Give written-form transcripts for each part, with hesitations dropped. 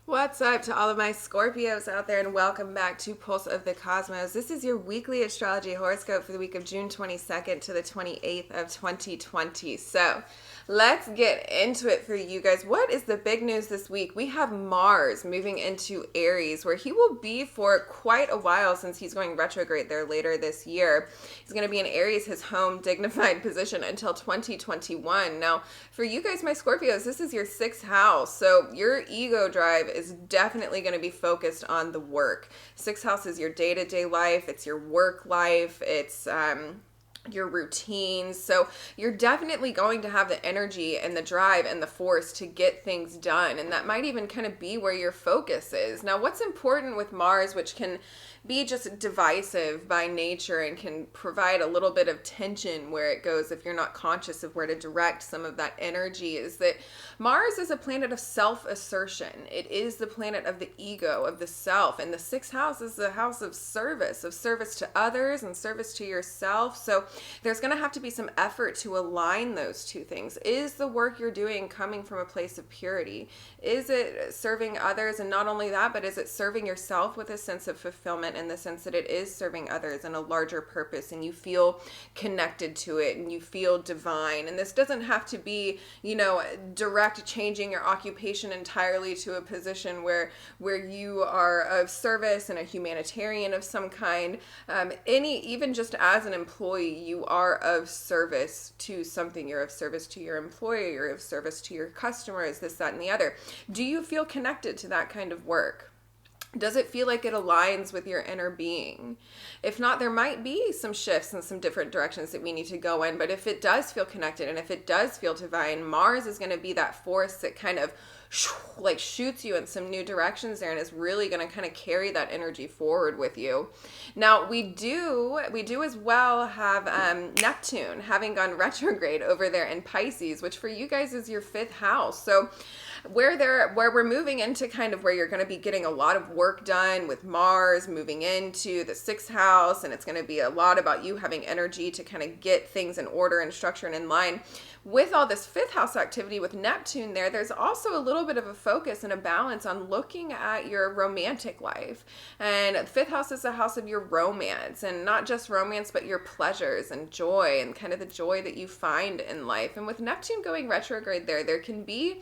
What's up to all of my Scorpios out there, and welcome back to Pulse of the Cosmos. This is your weekly astrology horoscope for the week of June 22nd to the 28th of 2020. So let's get into it for you guys. What is the big news this week? We have Mars moving into Aries, where he will be for quite a while since he's going retrograde there later this year. He's going to be in Aries, his home dignified position, until 2021. Now, for you guys, my Scorpios, this is your sixth house. So your ego drive is definitely going to be focused on the work. Sixth house is your day-to-day life. It's your work life. It's your routines. So you're definitely going to have the energy and the drive and the force to get things done. And that might even kind of be where your focus is. Now, what's important with Mars, which can be just divisive by nature and can provide a little bit of tension where it goes if you're not conscious of where to direct some of that energy, is that Mars is a planet of self-assertion. It is the planet of the ego, of the self. And the sixth house is the house of service to others and service to yourself. So there's going to have to be some effort to align those two things. Is the work you're doing coming from a place of purity? Is it serving others? And not only that, but is it serving yourself with a sense of fulfillment, in the sense that it is serving others in a larger purpose and you feel connected to it and you feel divine? And this doesn't have to be, direct changing your occupation entirely to a position where you are of service and a humanitarian of some kind. Even just as an employee, you are of service to something. You're of service to your employer, you're of service to your customers, this, that, and the other. Do you feel connected to that kind of work? Does it feel like it aligns with your inner being? If not, there might be some shifts and some different directions that we need to go in. But if it does feel connected and if it does feel divine, Mars is going to be that force that kind of shoots you in some new directions there and is really going to kind of carry that energy forward with you. Now, we do as well have Neptune having gone retrograde over there in Pisces, which for you guys is your fifth house. So where we're moving into kind of where you're going to be getting a lot of work done with Mars moving into the sixth house, and it's going to be a lot about you having energy to kind of get things in order and structure and in line. With all this fifth house activity with Neptune there's also a little bit of a focus and a balance on looking at your romantic life. And fifth house is the house of your romance, and not just romance, but your pleasures and joy and kind of the joy that you find in life. And with Neptune going retrograde there can be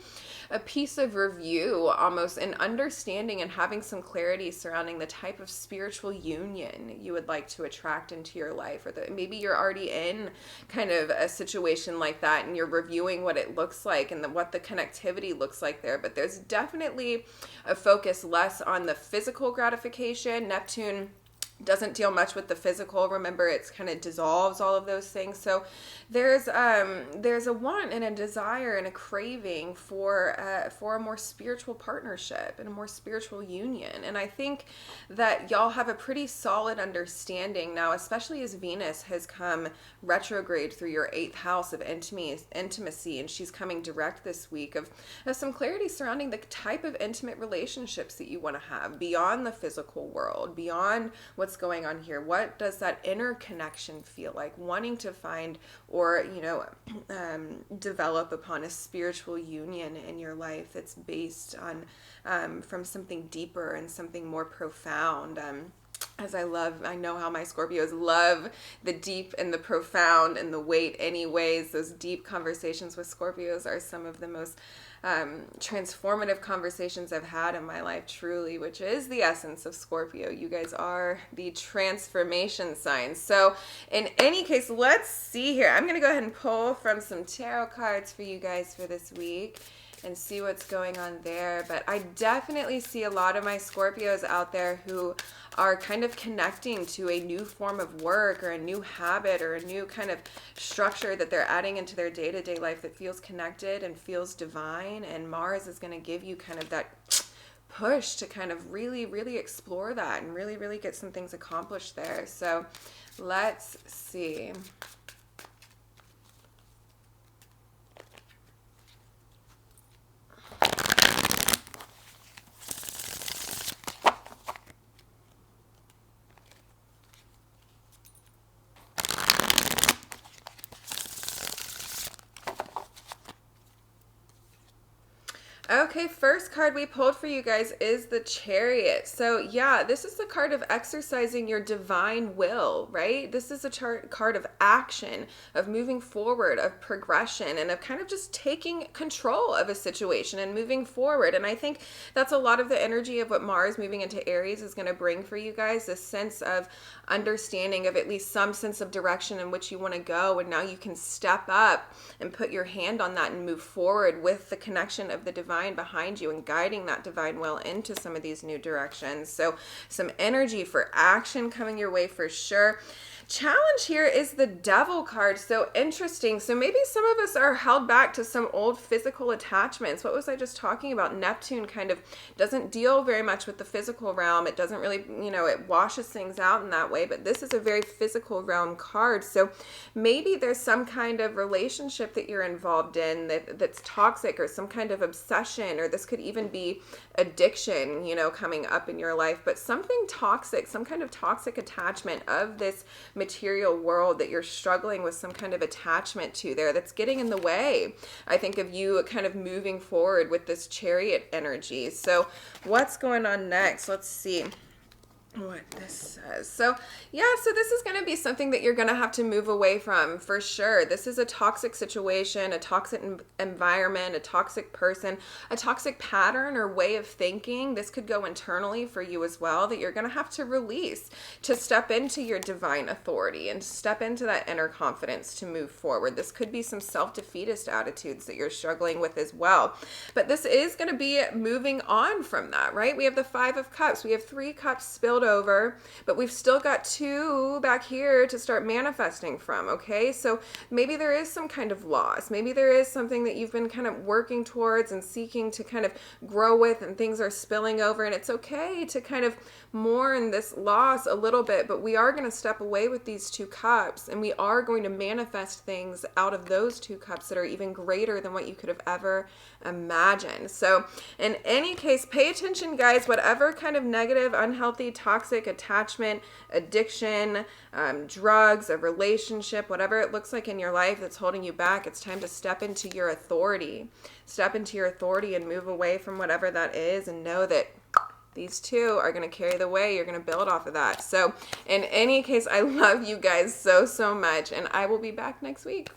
a piece of review almost, and understanding and having some clarity surrounding the type of spiritual union you would like to attract into your life, or that maybe you're already in kind of a situation like that and you're reviewing what it looks like and what the connectivity looks like there. But there's definitely a focus less on the physical gratification. Neptune doesn't deal much with the physical. Remember, it's kind of dissolves all of those things. So there's a want and a desire and a craving for a more spiritual partnership and a more spiritual union. And I think that y'all have a pretty solid understanding now, especially as Venus has come retrograde through your eighth house of intimacy, and she's coming direct this week, of some clarity surrounding the type of intimate relationships that you want to have beyond the physical world, beyond what's going on here. What does that inner connection feel like? Wanting to find or, develop upon a spiritual union in your life that's based on from something deeper and something more profound. I know how my Scorpios love the deep and the profound and the weight anyways. Those deep conversations with Scorpios are some of the most transformative conversations I've had in my life, truly, which is the essence of Scorpio. You guys are the transformation signs. So in any case, let's see here. I'm going to go ahead and pull from some tarot cards for you guys for this week and see what's going on there. But I definitely see a lot of my Scorpios out there who are kind of connecting to a new form of work or a new habit or a new kind of structure that they're adding into their day-to-day life that feels connected and feels divine. And Mars is going to give you kind of that push to kind of really, really explore that and really, really get some things accomplished there. So let's see. Okay. Okay, first card we pulled for you guys is the Chariot. So yeah, this is the card of exercising your divine will, right? This is a card of action, of moving forward, of progression, and of kind of just taking control of a situation and moving forward. And I think that's a lot of the energy of what Mars moving into Aries is going to bring for you guys, this sense of understanding of at least some sense of direction in which you want to go. And now you can step up and put your hand on that and move forward with the connection of the divine behind you and guiding that divine will into some of these new directions. So some energy for action coming your way for sure. Challenge here is the Devil card. So interesting. So maybe some of us are held back to some old physical attachments. What was I just talking about? Neptune kind of doesn't deal very much with the physical realm. It doesn't really, it washes things out in that way, but this is a very physical realm card. So maybe there's some kind of relationship that you're involved in that's toxic, or some kind of obsession, or this could even be addiction, coming up in your life, but something toxic, some kind of toxic attachment of this material world that you're struggling with some kind of attachment to there that's getting in the way, I think, of you kind of moving forward with this Chariot energy. So what's going on next? Let's see what this says. So this is going to be something that you're going to have to move away from for sure. This is a toxic situation, a toxic environment, a toxic person, a toxic pattern or way of thinking. This could go internally for you as well, that you're going to have to release to step into your divine authority and step into that inner confidence to move forward. This could be some self-defeatist attitudes that you're struggling with as well. But this is going to be moving on from that, right? We have the Five of Cups. We have 3 cups spilled over, but we've still got 2 back here to start manifesting from. Okay, so maybe there is some kind of loss, maybe there is something that you've been kind of working towards and seeking to kind of grow with, and things are spilling over, and it's okay to kind of mourn this loss a little bit, but we are going to step away with these 2 cups, and we are going to manifest things out of those 2 cups that are even greater than what you could have ever imagined. So in any case, pay attention, guys. Whatever kind of negative, unhealthy, toxic attachment, addiction, drugs, a relationship, whatever it looks like in your life that's holding you back, it's time to step into your authority. Step into your authority and move away from whatever that is, and know that these 2 are going to carry the way. You're going to build off of that. So in any case, I love you guys so, so much, and I will be back next week.